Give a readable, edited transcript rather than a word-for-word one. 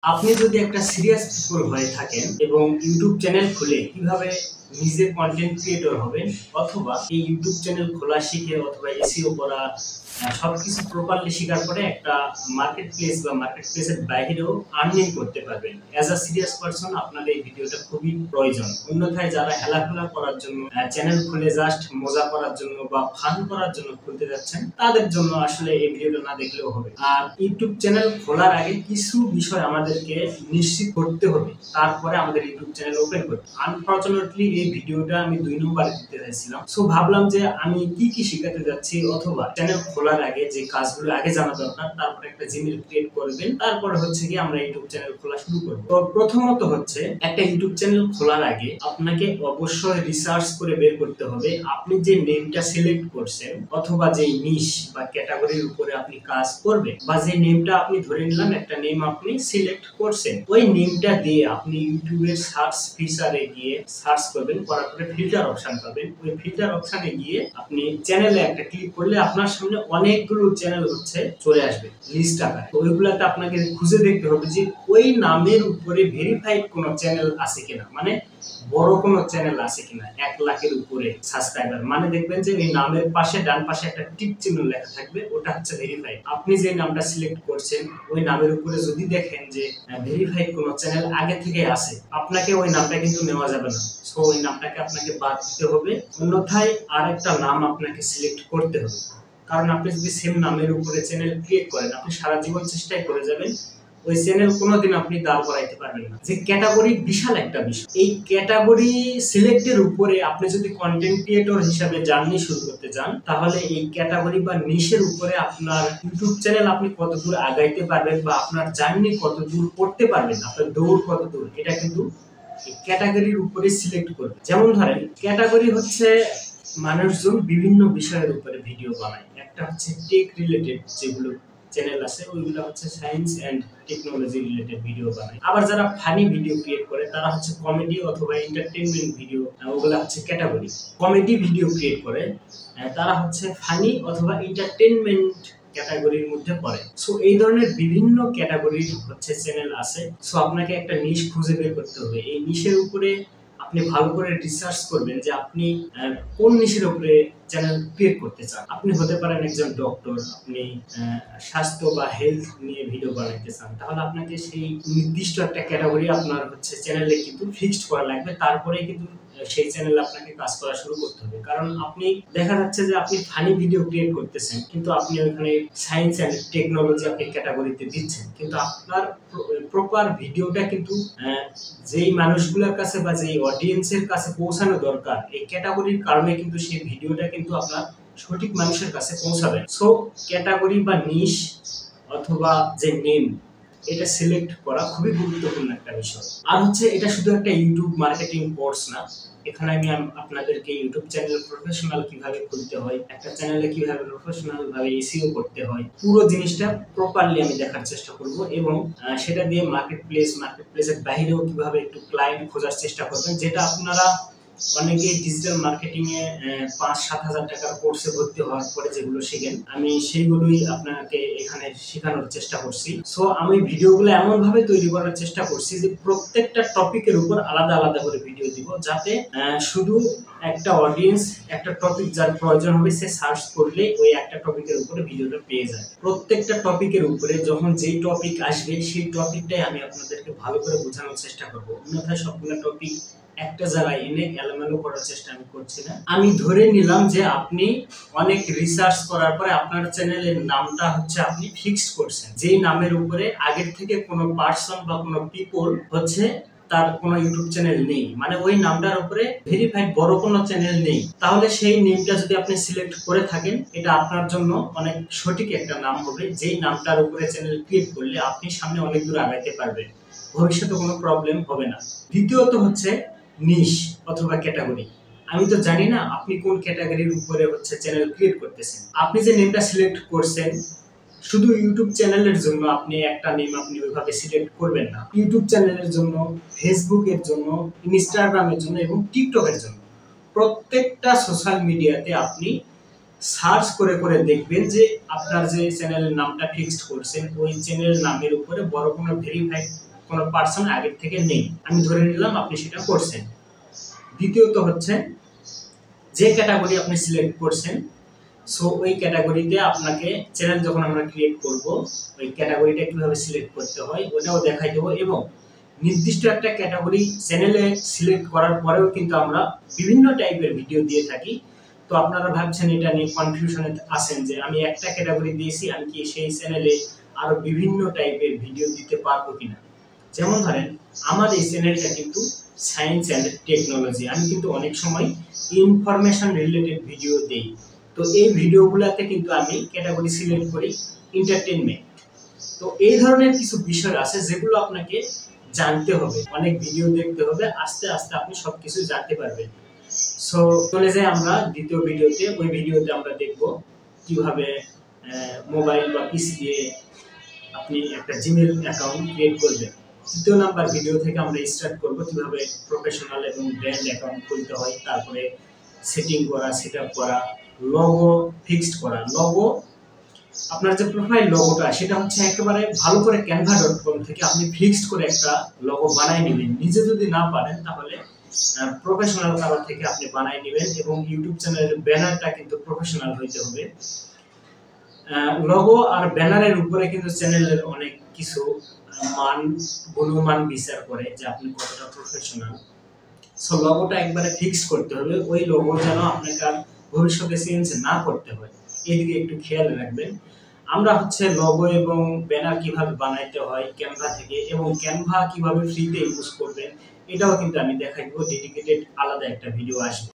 আপনি যদি একটা সিরিয়াস পিপল হয়ে থাকেন এবং ইউটিউব চ্যানেল খুলে কিভাবে নিজে কন্টেন্ট ক্রিয়েটর হবেন অথবা এই ইউটিউব চ্যানেল খোলা শিখে অথবা এসইও করা সবকিছু প্রপারলি শেখার পরে একটা মার্কেট প্লেস বা মার্কেট প্লেসের বাইরেও আর্নিং করতে পারবেন অ্যাজ আ সিরিয়াস পারসন, আপনার এই ভিডিওটা খুবই প্রয়োজন। অন্যথায় যারা হেলাফেলা করার জন্য চ্যানেল খুলে জাস্ট মজা করার জন্য বা ফান করার জন্য খুলতে যাচ্ছেন, তাদের জন্য আসলে এই ভিডিওটা না দেখলেও হবে। আর ইউটিউব চ্যানেল খোলার আগে কিছু বিষয় আমাদেরকে নিশ্চিত করতে হবে, তারপরে আমাদের ইউটিউব চ্যানেল ওপেন করতে। আনফরচুনেটলি এই ভিডিওটা আমি 2 নম্বরে দিতে চাইছিলাম, সো ভাবলাম যে আমি কি কি শেখাতে যাচ্ছি অথবা চ্যানেল খোলার আগে যে কাজগুলো আগে জানা দরকার, তারপরে একটা জিমেইল ক্রিয়েট করবেন, তারপরে হচ্ছে কি আমরা ইউটিউব চ্যানেল খোলা শুরু করব। তো প্রথমত হচ্ছে একটা ইউটিউব চ্যানেল খোলার আগে আপনাকে অবশ্যই রিসার্চ করে বের করতে হবে আপনি যে নেমটা সিলেক্ট করছেন অথবা যে নিশ বা ক্যাটাগরির উপরে আপনি কাজ করবেন, বা যে নেমটা আপনি ধরে নিলাম একটা নেম আপনি সিলেক্ট করছেন, ওই নেমটা দিয়ে আপনি ইউটিউবের সার্চ ফিচারে গিয়ে সার্চ করবেন, করার পরে ফিল্টার অপশন পাবেন। ওই ফিল্টার অপশনে গিয়ে আপনি চ্যানেলে একটা ক্লিক করলে আপনার সামনে অনেকগুলো চ্যানেল চলে আসবে লিস্ট আকারে। ওইগুলাতে আপনাকে খুঁজে দেখতে হবে যে ওই নামের উপরে ভেরিফাইড কোন চ্যানেল আছে কিনা, মানে বড় কোন চ্যানেল আছে কিনা 1 লাখের উপরে সাবস্ক্রাইবার, মানে দেখবেন যে এই নামের পাশে ডান পাশে একটা টিক চিহ্ন লেখা থাকবে, ওটা হচ্ছে ভেরিফাইড। আপনি যে নামটা সিলেক্ট করছেন ওই নামের উপরে যদি দেখেন যে ভেরিফাইড কোন চ্যানেল আগে থেকে আছে, আপনাকে ওই নামটা কিন্তু নেওয়া যাবে না। সো ওই নামটাকে আপনাকে বাদ দিতে হবে, অন্যথায় আরেকটা নাম আপনাকে সিলেক্ট করতে হবে। কারণ আপনি যদি সেম নামের উপরে চ্যানেল ক্রিয়েট করেন, আপনি সারা জীবন চেষ্টাই করে যাবেন, ওই চ্যানেল কোনোদিন আপনি দাঁড় করাইতে পারবেন না। যে ক্যাটাগরি বিশাল একটা বিষয়, এই ক্যাটাগরি সিলেক্টের উপরে আপনি যদি কন্টেন্ট ক্রিয়েটর হিসাবে জার্নি শুরু করতে চান, তাহলে এই ক্যাটাগরি বা নিশের উপরে আপনার ইউটিউব চ্যানেল আপনি কতদূর আগাইতে পারবেন বা আপনার জার্নি কতদূর করতে পারবেন, আপনার দৌড় কতদূর, এটা কিন্তু ক্যাটাগরির উপরে সিলেক্ট করবে। যেমন ধরেন ক্যাটাগরি হচ্ছে মানুষজন বিভিন্ন বিষয়ের উপরে ভিডিও বানায়। একটা হচ্ছে টেক রিলেটেড যেগুলো চ্যানেল আছে, ওইগুলো হচ্ছে science and technology related video বানায়। আবার যারা ফানি ভিডিও ক্রিয়েট করে তারা হচ্ছে কমেডি অথবা এন্টারটেইনমেন্ট ভিডিও, ওগুলা হচ্ছে ক্যাটাগরি। কমেডি ভিডিও ক্রিয়েট করে তারা হচ্ছে ফানি অথবা এন্টারটেইনমেন্ট ক্যাটাগরির মধ্যে পড়ে। সো এই ধরনের বিভিন্ন ক্যাটাগরির হচ্ছে চ্যানেল আছে। সো আপনাকে একটা নিশ খুঁজে বের করতে হবে। এই নিশের উপরে আপনি ভালো করে রিসার্চ করবেন যে আপনি কোন নিশের উপরে চ্যানেল ক্রিয়েট করতে চান। আপনি হতে পারেন একজন ডক্টর, আপনি স্বাস্থ্য বা হেলথ নিয়ে ভিডিও বানাইতে চান, তাহলে আপনাকে সেই নির্দিষ্ট একটা ক্যাটাগরি আপনার হচ্ছে চ্যানেলে কিন্তু ফিক্সড করা লাগবে, তারপরে কিন্তু সেই চ্যানেলে আপনাকে কাজ করা শুরু করতে হবে। কারণ আপনি দেখা যাচ্ছে যে আপনি ফানি ভিডিও ক্রিয়েট করতেছেন, কিন্তু আপনি ওখানে সায়েন্স এন্ড টেকনোলজি আপনি ক্যাটাগরিতে দিচ্ছেন, কিন্তু আপনার প্রপার ভিডিওটা কিন্তু যেই মানুষগুলোর কাছে বা যেই অডিয়েন্সের কাছে পৌঁছানো দরকার, এই ক্যাটাগরির কারণে কিন্তু সেই ভিডিওটা কিন্তু আপনার সঠিক মানুষের কাছে পৌঁছাবে। সো ক্যাটাগরি বা নিশ অথবা যে নেম, এটা সিলেক্ট করা খুবই গুরুত্বপূর্ণ একটা বিষয়। আর হচ্ছে এটা শুধু একটা ইউটিউব মার্কেটিং কোর্স না, এখানে আমি আপনাদেরকে ইউটিউব চ্যানেল প্রফেশনাল কিভাবে খুলতে হয়, একটা চ্যানেলে কিভাবে প্রফেশনাল ভাবে এসইও করতে হয়, পুরো জিনিসটা প্রপারলি আমি দেখার চেষ্টা করব, এবং সেটা দিয়ে মার্কেট প্লেসের বাইরেও কিভাবে একটু ক্লায়েন্ট খোঁজার চেষ্টা করবেন, যেটা আপনারা অনেকে ডিজিটাল মার্কেটিং এ 5-7 হাজার টাকার কোর্সে ভর্তি হওয়ার পরে যেগুলো শিখেন, আমি সেইগুলোই আপনাকে এখানে শেখানোর চেষ্টা করছি। সো আমি ভিডিওগুলো এমন ভাবে তৈরি করার চেষ্টা করছি যে প্রত্যেকটা টপিকের উপর আলাদা আলাদা করে ভিডিও দিব, যাতে শুধু একটা অডিয়েন্স একটা টপিক যার প্রয়োজন হবে সে সার্চ করলে ওই একটা টপিকের উপরে ভিডিওটা পেয়ে যায়। প্রত্যেকটা টপিকের উপরে যখন যেই টপিক আসবে সেই টপিকটাই আমি আপনাদেরকে ভালো করে বোঝানোর চেষ্টা করব, অন্যথায় সবগুলো টপিক একটা জায়গায় এনে এলোমেলো করার চেষ্টা আমি করছি না। আমি ধরে নিলাম যে আপনি অনেক রিসার্চ করার পরে আপনার চ্যানেলের নামটা হচ্ছে আপনি ফিক্সড করছেন, যেই নামের উপরে আগের থেকে কোনো পার্সন বা কোনো পিপল হচ্ছে তার কোনো ইউটিউব চ্যানেল নেই, মানে ওই নামটার উপরে ভেরিফাইড বড় কোনো চ্যানেল নেই, তাহলে সেই নেমটা যদি আপনি সিলেক্ট করে থাকেন, এটা আপনার জন্য অনেক সঠিক একটা নাম হবে, যেই নামটার উপরে চ্যানেল ক্রিয়েট করলে আপনি সামনে অনেক দূর আগাইতে পারবেন, ভবিষ্যতে কোনো প্রবলেম হবে না। দ্বিতীয়ত হচ্ছে নিশ অথবা ক্যাটাগরি। আমি তো জানি না আপনি কোন ক্যাটাগরির উপরে হচ্ছে চ্যানেল ক্রিয়েট করতেছেন। আপনি যে নেমটা সিলেক্ট করছেন শুধু ইউটিউব চ্যানেলের জন্য আপনি একটা নেম আপনি ওইভাবে সিলেক্ট করবেন না। ইউটিউব চ্যানেলের জন্য, ফেসবুকের জন্য, ইনস্টাগ্রামের জন্য এবং টিকটকের জন্য প্রত্যেকটা সোশ্যাল মিডিয়াতে আপনি সার্চ করে করে দেখবেন যে আপনার যে চ্যানেলের নামটা ফিক্সড করছেন ওই চ্যানেলের নামের উপরে বড় কোনো ভেরিফাইড কোনো পার্সন আগের থেকে নেই, আমি ধরে নিলাম আপনি সেটা করছেন। দ্বিতীয়ত হচ্ছে যে ক্যাটাগরি আপনি সিলেক্ট করছেন, সো ওই ক্যাটাগরিতে আপনাকে চ্যানেল যখন আমরা ক্রিয়েট করব ওই ক্যাটাগরিটা কিভাবে সিলেক্ট করতে হয় ওটাও দেখাই দেবো। এবং নির্দিষ্ট একটা ক্যাটাগরি চ্যানেলে সিলেক্ট করার পরেও কিন্তু আমরা বিভিন্ন টাইপের ভিডিও দিয়ে থাকি। তো আপনারা ভাবছেন এটা নিয়ে কনফিউশনে আছেন যে আমি একটা ক্যাটাগরি দিয়েছি, আমি কি সেই চ্যানেলে আরো বিভিন্ন টাইপের ভিডিও দিতে পারবো কিনা। যেমন ধরেন আমার এই চ্যানেলটা কিন্তু সায়েন্স অ্যান্ড টেকনোলজি, আমি কিন্তু অনেক সময় ইনফরমেশন রিলেটেড ভিডিও দেই। তো এই ভিডিওগুলোতে কিন্তু আমি ক্যাটাগরি সিলেক্ট করি এন্টারটেইনমেন্ট। তো এই ধরনের কিছু বিষয় আছে যেগুলো আপনাকে জানতে হবে, অনেক ভিডিও দেখতে হবে, আস্তে আস্তে আপনি সবকিছু জানতে পারবেন। সো চলে যাই আমরা দ্বিতীয় ভিডিওতে। ওই ভিডিওতে আমরা দেখব কিভাবে মোবাইল বা পিসি দিয়ে আপনি একটা জিমেইল অ্যাকাউন্ট ক্রিয়েট করবেন। তৃতীয় নাম্বার ভিডিও থেকে আমরা স্টার্ট করব কিভাবে প্রফেশনাল এবং ব্র্যান্ড অ্যাকাউন্ট খুলতে হয়, তারপরে সেটিং করা, সেটআপ করা, লোগো ফিক্সড করা। লোগো আপনার যে প্রোফাইল লোগোটা সেটা হচ্ছে একেবারে ভালো করে canva.com থেকে আপনি ফিক্সড করে একটা লোগো বানায় নেবেন। নিজে যদি না পারেন তাহলে প্রফেশনাল কারো থেকে আপনি বানায় নেবেন। এবং ইউটিউব চ্যানেলের ব্যানারটা কিন্তু প্রফেশনাল হইতে হবে। লোগো আর ব্যানারের উপরে কিন্তু চ্যানেলের অনেক কিছু গুণমান বিচার করে যে আপনি কতটা প্রফেশনাল। সো লোগোটা একবারে ফিক্সড করতে হবে, ওই লোগো যেন আপনাকে আর ভবিষ্যতে চেঞ্জ না করতে হয়, এদিকে একটু খেয়াল রাখবেন। আমরা হচ্ছে লোগো এবং ব্যানার কিভাবে বানাইতে হয় ক্যানভা থেকে, এবং ক্যানভা কিভাবে ফ্রিতে ইউজ করবেন এটাও কিন্তু আমি দেখাই দেবো, ডেডিকেটেড আলাদা একটা ভিডিও আসবে।